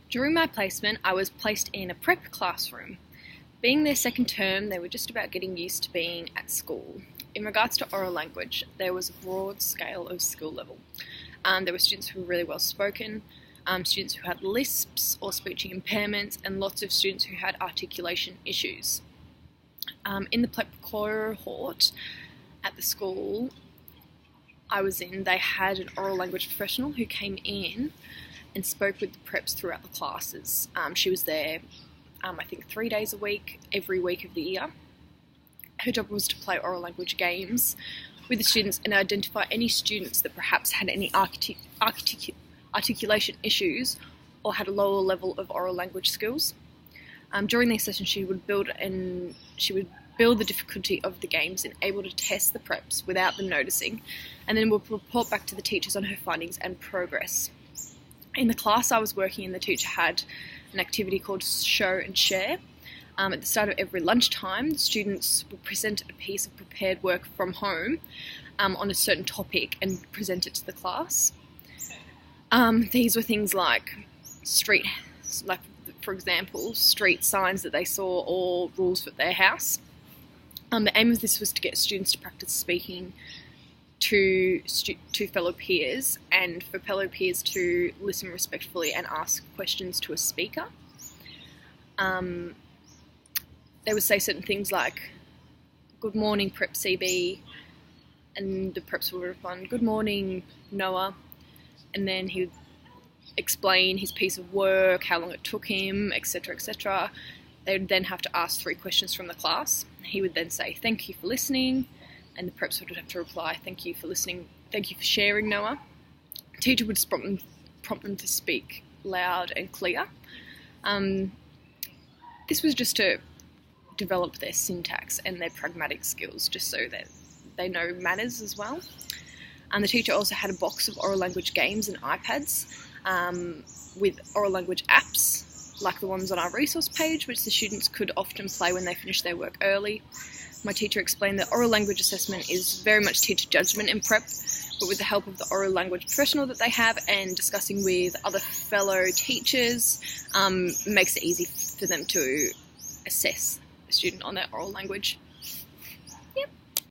During my placement, I was placed in a prep classroom. Being their second term, they were just about getting used to being at school. In regards to oral language, there was a broad scale of skill level. There were students who were really well spoken, students who had lisps or speech impairments, and lots of students who had articulation issues. In the prep cohort at the school I was in, they had an oral language professional who came in and spoke with the preps throughout the classes. She was there, I think 3 days a week, every week of the year. Her job was to play oral language games with the students and identify any students that perhaps had any articulation issues or had a lower level of oral language skills. During these sessions, she would build the difficulty of the games and able to test the preps without them noticing, and then would report back to the teachers on her findings and progress. In the class I was working in, the teacher had an activity called Show and Share. At the start of every lunchtime, the students would present a piece of prepared work from home on a certain topic and present it to the class. These were things like for example, street signs that they saw or rules for their house. The aim of this was to get students to practice speaking to fellow peers, and for fellow peers to listen respectfully and ask questions to a speaker. They would say certain things like, "Good morning, Prep CB," and the preps would respond, "Good morning, Noah," and then he would explain his piece of work, how long it took him, etc., etc. They would then have to ask 3 questions from the class. He would then say, "Thank you for listening," and the preps would have to reply, "Thank you for listening, thank you for sharing, Noah." The teacher would prompt them to speak loud and clear. This was just to develop their syntax and their pragmatic skills, just so that they know manners as well. The teacher also had a box of oral language games and iPads with oral language apps, like the ones on our resource page, which the students could often play when they finished their work early. My teacher explained that oral language assessment is very much teacher judgment in prep, but with the help of the oral language professional that they have and discussing with other fellow teachers, makes it easy for them to assess a student on their oral language.